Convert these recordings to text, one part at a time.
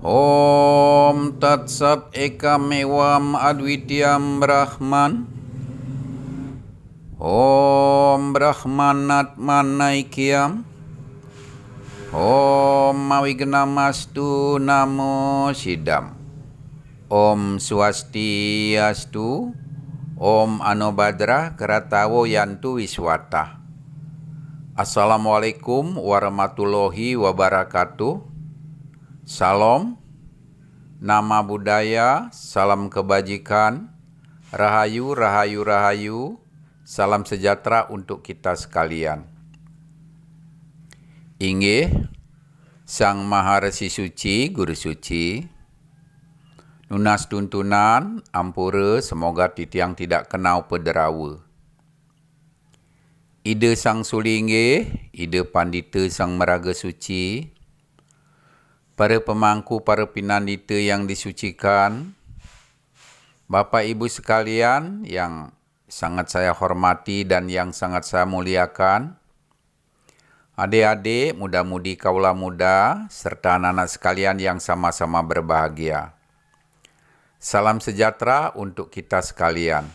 Om Tat Sat Ekam Evam Advityam Brahman. Om Brahmanatmanaikyam. Om Mawignamastu Namo Siddham. Om Swastiastu. Om Anobhadra Karatawo Yantu Wiswata. Assalamualaikum warahmatullahi wabarakatuh. Salam, nama budaya, salam kebajikan, rahayu, rahayu, rahayu, salam sejahtera untuk kita sekalian. Inggih, Sang Maharesi Suci, Guru Suci, nunas tuntunan, ampura, semoga titiang tidak kenau pederawa. Ide Sang Suli inggih, ide Pandita Sang Meraga Suci, para pemangku, para pinandita yang disucikan, Bapak Ibu sekalian yang sangat saya hormati dan yang sangat saya muliakan, adik-adik, muda-mudi kaula muda, serta anak-anak sekalian yang sama-sama berbahagia. Salam sejahtera untuk kita sekalian.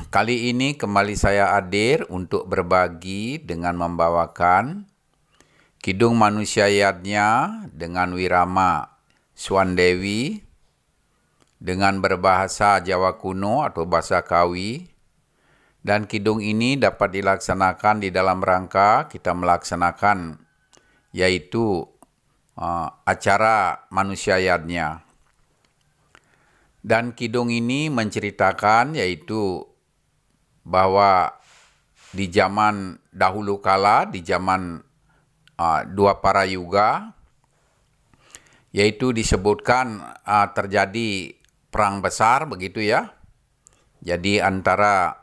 Kali ini kembali saya hadir untuk berbagi dengan membawakan Kidung Manusia Yadnya dengan Wirama Swandewi dengan berbahasa Jawa kuno atau bahasa Kawi, dan kidung ini dapat dilaksanakan di dalam rangka kita melaksanakan yaitu acara Manusia Yadnya. Dan kidung ini menceritakan yaitu bahwa di zaman dahulu kala, di zaman dua para yuga, yaitu disebutkan terjadi perang besar begitu ya. Jadi antara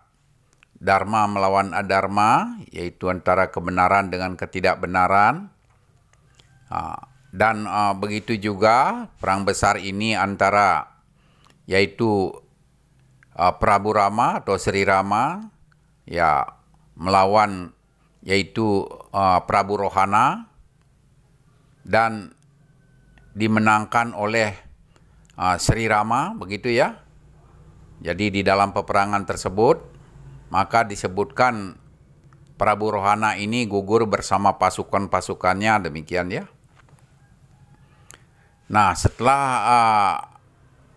Dharma melawan Adharma, yaitu antara kebenaran dengan ketidakbenaran. Dan begitu juga perang besar ini antara yaitu Prabu Rama atau Sri Rama ya melawan yaitu Prabu Rohana, dan dimenangkan oleh Sri Rama begitu ya. Jadi di dalam peperangan tersebut maka disebutkan Prabu Rohana ini gugur bersama pasukan-pasukannya, demikian ya. Nah, setelah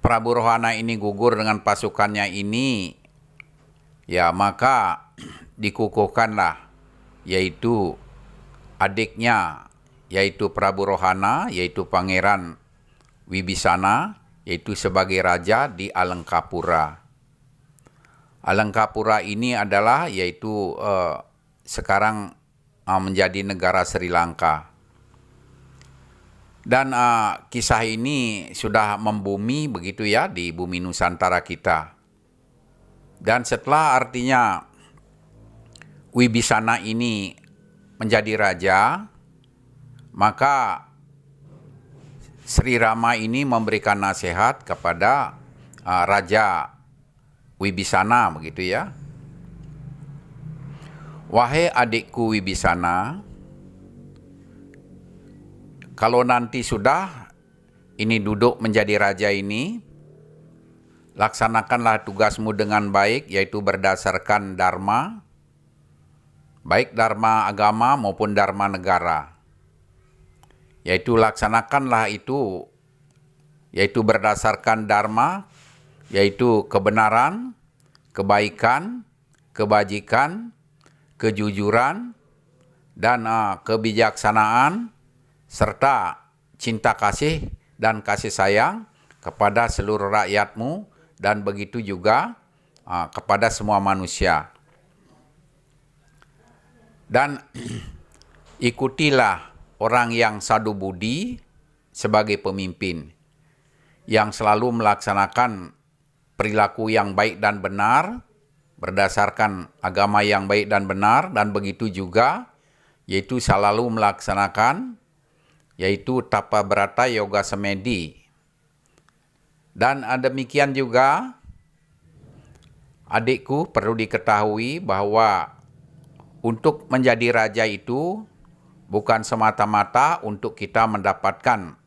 Prabu Rohana ini gugur dengan pasukannya ini, ya maka dikukuhkanlah yaitu adiknya, yaitu Prabu Rohana, yaitu Pangeran Wibisana, yaitu sebagai raja di Alengkapura. Alengkapura ini adalah yaitu sekarang menjadi negara Sri Lanka. Dan kisah ini sudah membumi begitu ya di bumi Nusantara kita. Dan setelah artinya Wibisana ini menjadi raja, maka Sri Rama ini memberikan nasihat kepada Raja Wibisana begitu ya. Wahai adikku Wibisana, kalau nanti sudah ini duduk menjadi raja ini, laksanakanlah tugasmu dengan baik, yaitu berdasarkan dharma, baik dharma agama maupun dharma negara. Yaitu laksanakanlah itu, yaitu berdasarkan dharma, yaitu kebenaran, kebaikan, kebajikan, kejujuran, dan kebijaksanaan, serta cinta kasih dan kasih sayang kepada seluruh rakyatmu, dan begitu juga kepada semua manusia. Dan ikutilah orang yang sadu budi sebagai pemimpin, yang selalu melaksanakan perilaku yang baik dan benar, berdasarkan agama yang baik dan benar, dan begitu juga yaitu selalu melaksanakan yaitu tapa brata yoga semedi. Dan demikian juga adikku perlu diketahui bahwa untuk menjadi raja itu bukan semata-mata untuk kita mendapatkan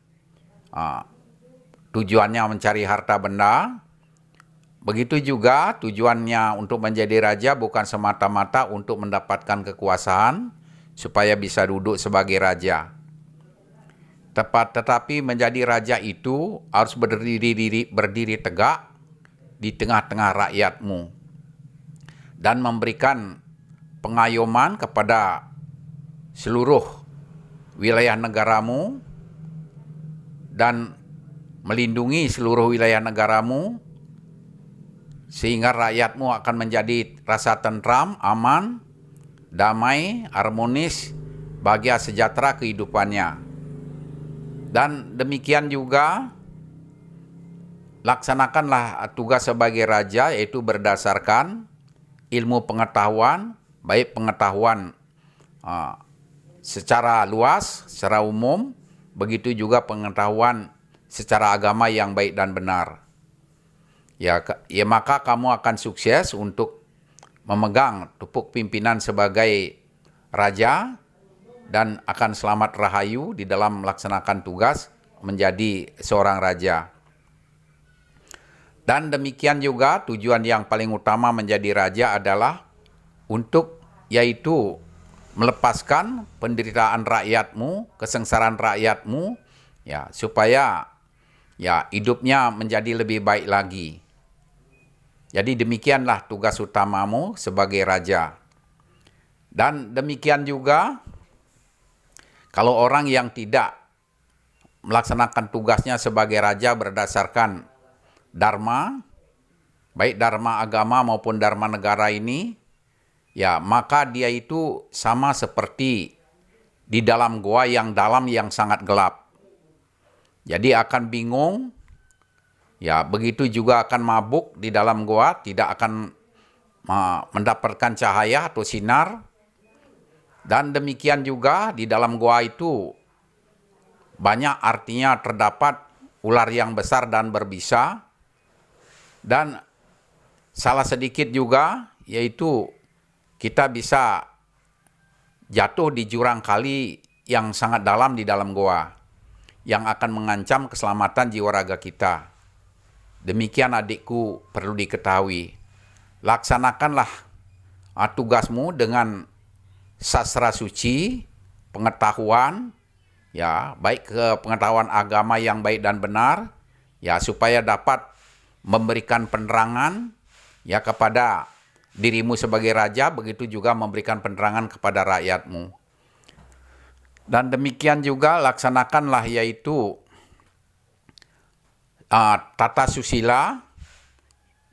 tujuannya mencari harta benda. Begitu juga tujuannya untuk menjadi raja bukan semata-mata untuk mendapatkan kekuasaan supaya bisa duduk sebagai raja. Tetapi menjadi raja itu harus berdiri tegak di tengah-tengah rakyatmu dan memberikan pengayoman kepada seluruh wilayah negaramu dan melindungi seluruh wilayah negaramu sehingga rakyatmu akan menjadi rasa tentram, aman, damai, harmonis, bahagia, sejahtera kehidupannya. Dan demikian juga laksanakanlah tugas sebagai raja, yaitu berdasarkan ilmu pengetahuan, baik pengetahuan secara luas, secara umum, begitu juga pengetahuan secara agama yang baik dan benar. Ya, maka kamu akan sukses untuk memegang tupuk pimpinan sebagai raja dan akan selamat rahayu di dalam melaksanakan tugas menjadi seorang raja. Dan demikian juga tujuan yang paling utama menjadi raja adalah untuk yaitu melepaskan penderitaan rakyatmu, kesengsaraan rakyatmu, ya, supaya ya hidupnya menjadi lebih baik lagi. Jadi demikianlah tugas utamamu sebagai raja. Dan demikian juga kalau orang yang tidak melaksanakan tugasnya sebagai raja berdasarkan dharma, baik dharma agama maupun dharma negara ini, ya maka dia itu sama seperti di dalam goa yang dalam yang sangat gelap. Jadi akan bingung, ya begitu juga akan mabuk di dalam goa, tidak akan mendapatkan cahaya atau sinar. Dan demikian juga di dalam goa itu banyak artinya terdapat ular yang besar dan berbisa. Dan salah sedikit juga yaitu kita bisa jatuh di jurang kali yang sangat dalam di dalam goa yang akan mengancam keselamatan jiwa raga kita. Demikian adikku perlu diketahui. Laksanakanlah tugasmu dengan sastra suci, pengetahuan, ya baik ke pengetahuan agama yang baik dan benar, ya supaya dapat memberikan penerangan ya kepada dirimu sebagai raja, begitu juga memberikan penerangan kepada rakyatmu. Dan demikian juga laksanakanlah yaitu tata susila,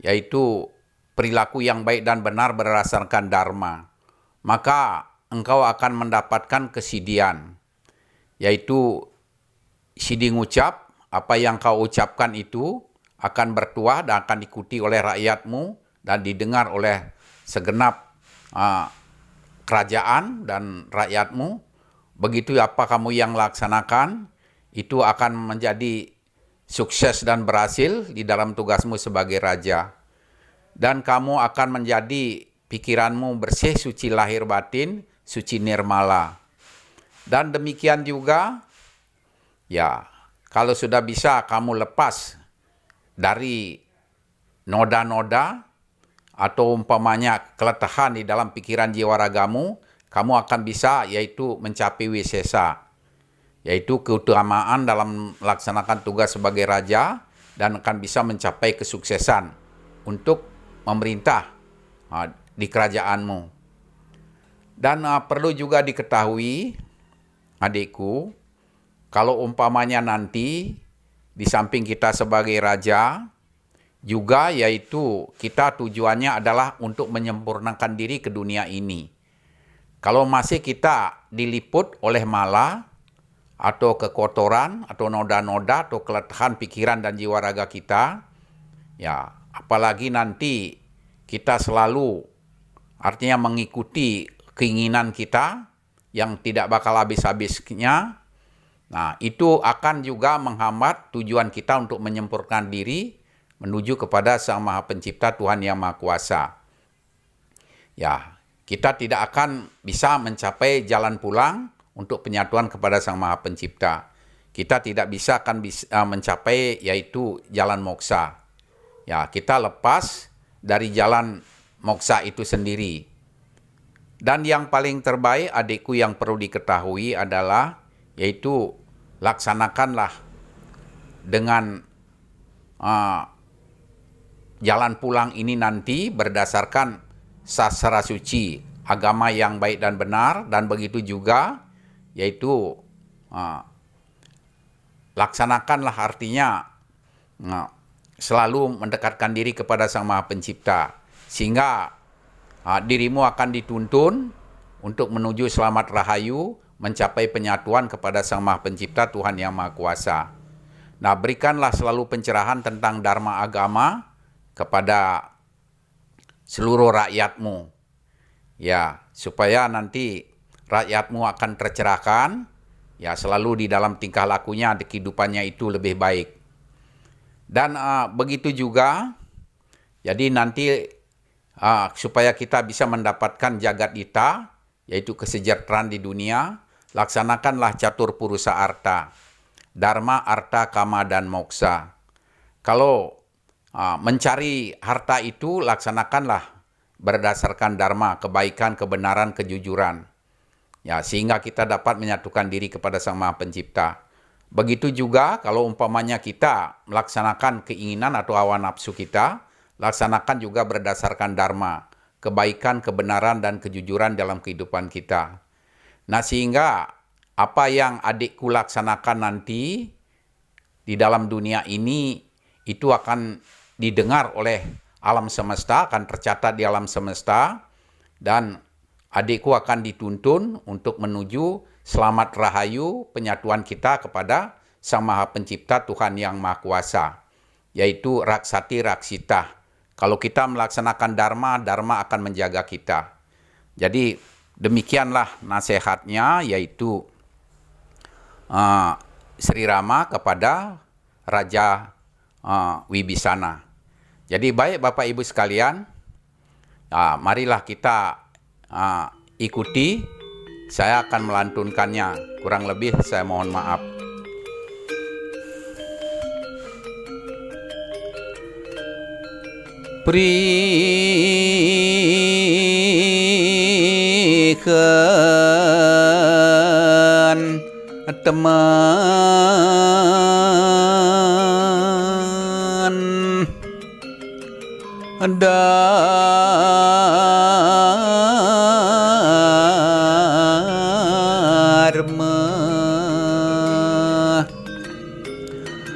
yaitu perilaku yang baik dan benar berdasarkan dharma. Maka engkau akan mendapatkan kesidian, yaitu sidi ngucap, apa yang kau ucapkan itu akan bertuah dan akan diikuti oleh rakyatmu dan didengar oleh segenap kerajaan dan rakyatmu. Begitu apa kamu yang laksanakan, itu akan menjadi sukses dan berhasil di dalam tugasmu sebagai raja. Dan kamu akan menjadi pikiranmu bersih, suci lahir batin, suci nirmala. Dan demikian juga, ya kalau sudah bisa kamu lepas dari noda-noda atau umpamanya keletahan di dalam pikiran jiwa ragamu, kamu akan bisa yaitu mencapai wisesa, yaitu keutamaan dalam melaksanakan tugas sebagai raja dan akan bisa mencapai kesuksesan untuk memerintah di kerajaanmu. Dan perlu juga diketahui, adikku, kalau umpamanya nanti di samping kita sebagai raja, juga yaitu kita tujuannya adalah untuk menyempurnakan diri ke dunia ini. Kalau masih kita diliput oleh mala, atau kekotoran, atau noda-noda, atau keletahan pikiran dan jiwa raga kita, ya apalagi nanti kita selalu artinya mengikuti keinginan kita yang tidak bakal habis-habisnya, nah itu akan juga menghambat tujuan kita untuk menyempurnakan diri menuju kepada Sang Maha Pencipta Tuhan Yang Maha Kuasa. Ya, kita tidak akan bisa mencapai jalan pulang untuk penyatuan kepada Sang Maha Pencipta. Kita tidak akan mencapai yaitu jalan moksa. Ya, kita lepas dari jalan moksa itu sendiri. Dan yang paling terbaik adikku yang perlu diketahui adalah yaitu laksanakanlah dengan jalan pulang ini nanti berdasarkan sastra suci, agama yang baik dan benar, dan begitu juga yaitu laksanakanlah artinya selalu mendekatkan diri kepada Sang Maha Pencipta, sehingga dirimu akan dituntun untuk menuju selamat rahayu, mencapai penyatuan kepada Sang Maha Pencipta, Tuhan Yang Maha Kuasa. Nah, berikanlah selalu pencerahan tentang dharma agama kepada seluruh rakyatmu, ya, supaya nanti rakyatmu akan tercerahkan, ya, selalu di dalam tingkah lakunya, di kehidupannya itu lebih baik. Dan begitu juga, jadi nanti supaya kita bisa mendapatkan jagat dita, yaitu kesejahteraan di dunia, laksanakanlah catur purusa arta, dharma, arta, kama, dan moksa. Kalau mencari harta itu, laksanakanlah berdasarkan dharma, kebaikan, kebenaran, kejujuran, ya, sehingga kita dapat menyatukan diri kepada Sang Maha Pencipta. Begitu juga kalau umpamanya kita melaksanakan keinginan atau hawa nafsu kita, laksanakan juga berdasarkan dharma, kebaikan, kebenaran, dan kejujuran dalam kehidupan kita. Nah, sehingga apa yang adikku laksanakan nanti di dalam dunia ini itu akan didengar oleh alam semesta, akan tercatat di alam semesta, dan adikku akan dituntun untuk menuju selamat rahayu penyatuan kita kepada Sang Maha Pencipta, Tuhan Yang Maha Kuasa, yaitu Raksati Raksita. Kalau kita melaksanakan dharma, dharma akan menjaga kita. Jadi demikianlah nasihatnya, yaitu Sri Rama kepada Raja Wibisana. Jadi baik Bapak Ibu sekalian, marilah kita ikuti. Saya akan melantunkannya, kurang lebih saya mohon maaf. Berikan teman dharma,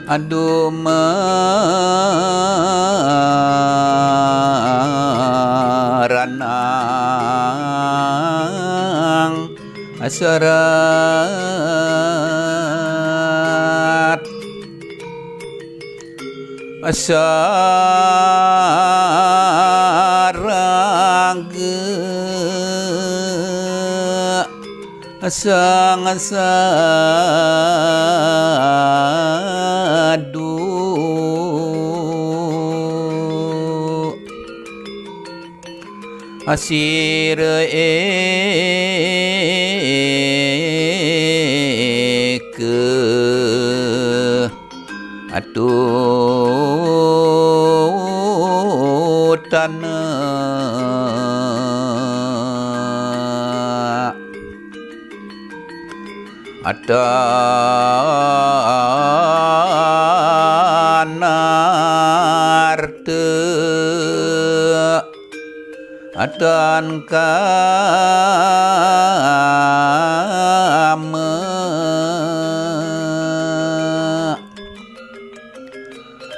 adu maranang asarat asarangga asang asadu asir eke atutana atanarte atan kama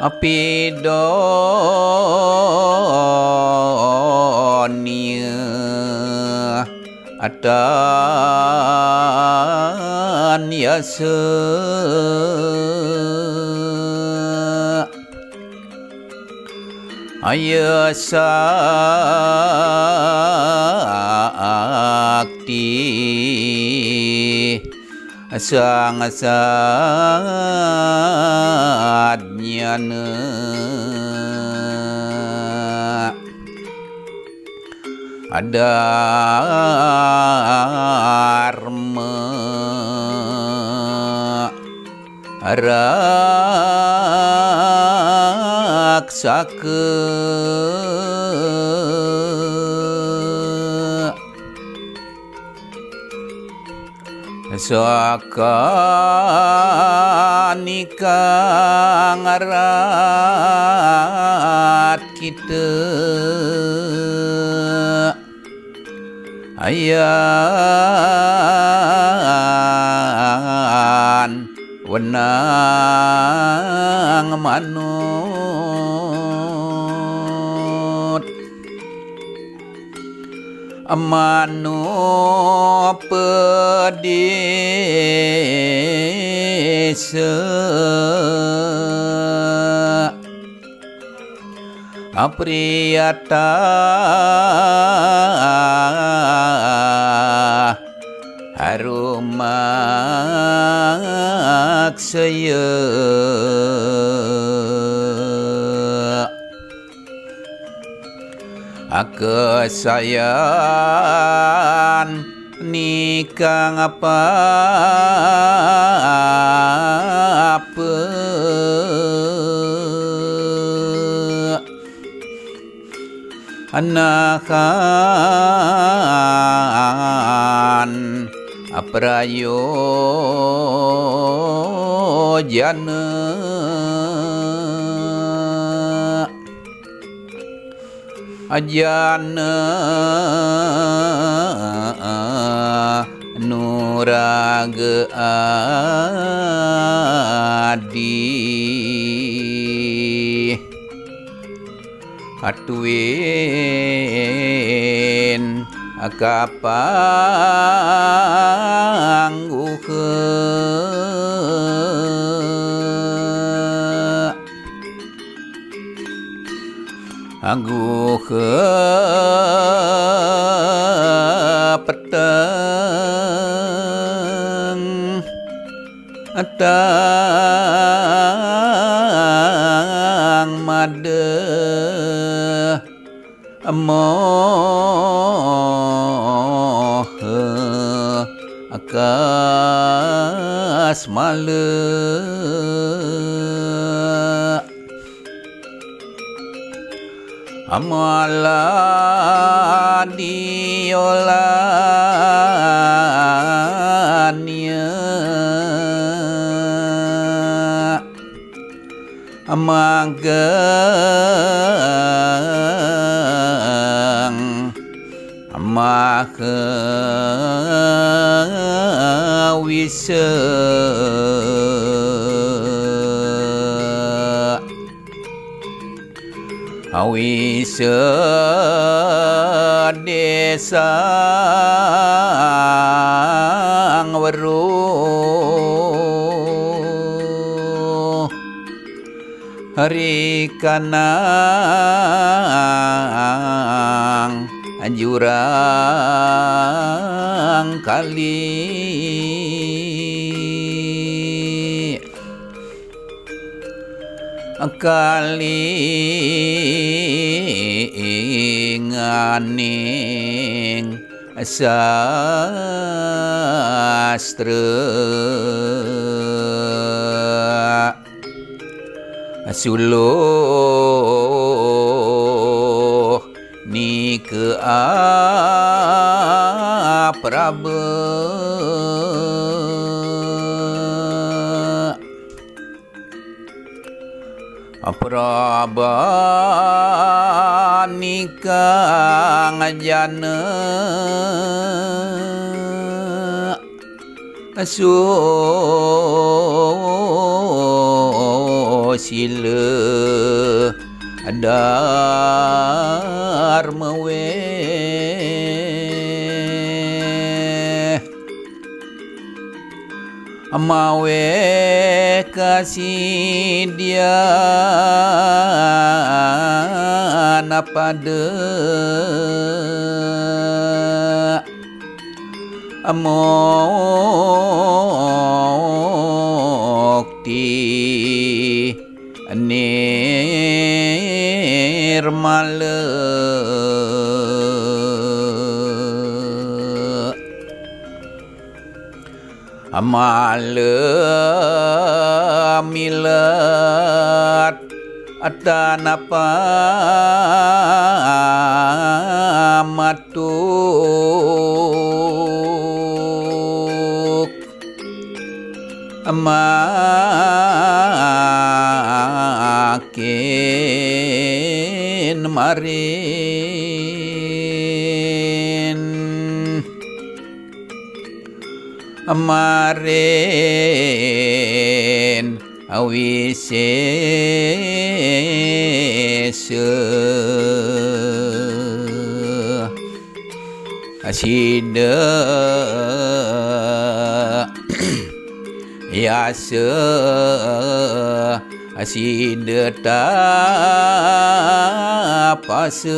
apidonia atan yasa ayasa akti asang asadnyana adharma raksake sakanika ngarat kita ayan wenang manut manut pedesa apriyata harumaksaya kesayan nikang apa anakan aprayojana ajana nuraga adi atuin akapangguhe angguhe peteng atang made moh akas male amala diolanya amageng amahe wise awise desa ngweruh hari kanang jurang kali nganing sastra suluh nike apraba apraba nikang jana sila dharma we mawe kasidian pada mokti nirmala Malemilet tanapa matuk makin marin marin awisese asida yase asida tapase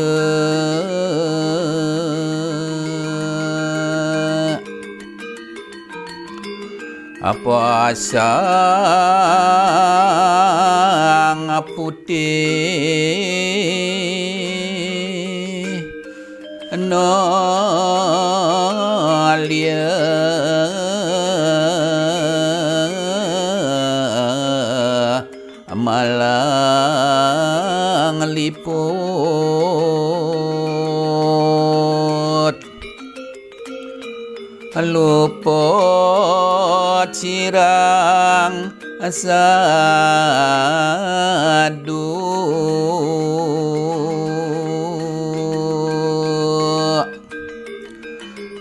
apa sang putih nolia malang liput luput sirang sadu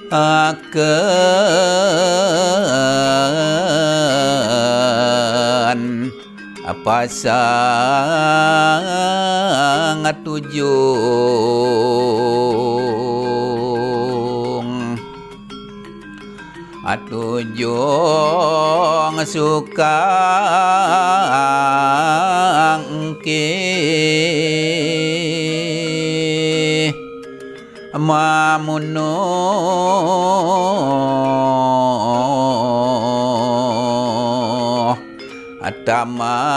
akan pasang tujung atujung sukang ke mamuno ataman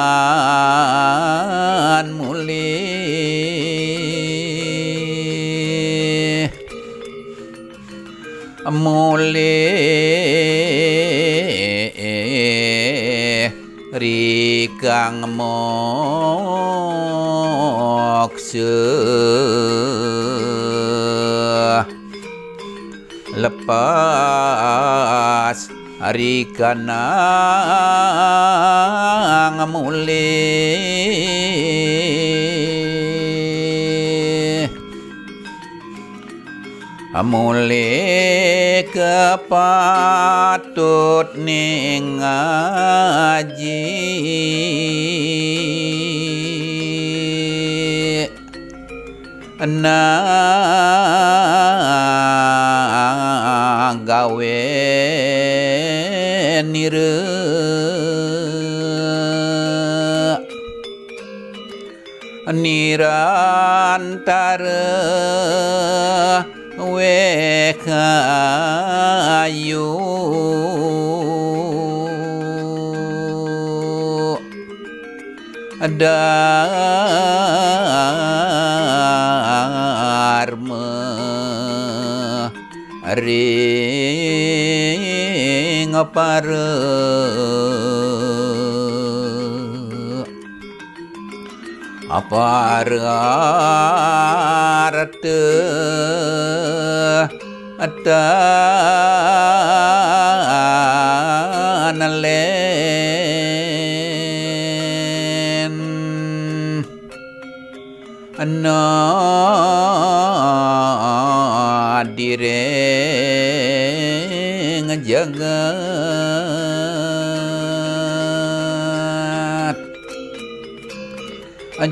mule rikang mokse lepas rikanang mule kepatut ning ngaji gawe nire nirantara wekayu dharma ring pare aparate atanalen direng jagat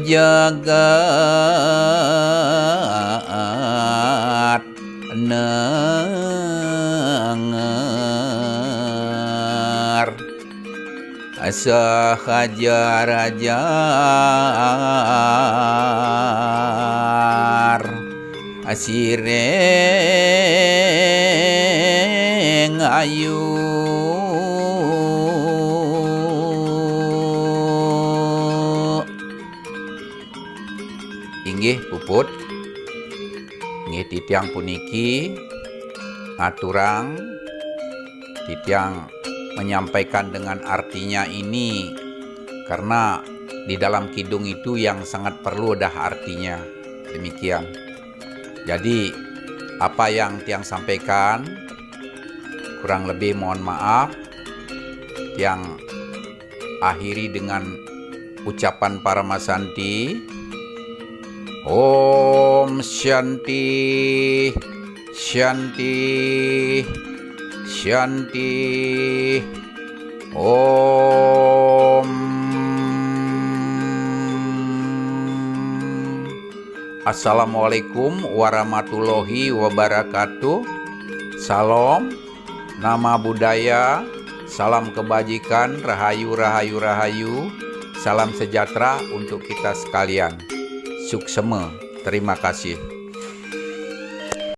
jagat nengar asa hajar asireng ayu inggih puput nggih titiang puniki aturang titiang menyampaikan dengan artinya ini karena di dalam kidung itu yang sangat perlu dah artinya. Demikian. Jadi apa yang Tiang sampaikan kurang lebih mohon maaf. Tiang akhiri dengan ucapan Paramasanti. Om Shanti, Shanti, Shanti. Om. Assalamualaikum warahmatullahi wabarakatuh. Salam, nama budaya, salam kebajikan, rahayu, rahayu, rahayu. Salam sejahtera untuk kita sekalian. Suksema. Terima kasih.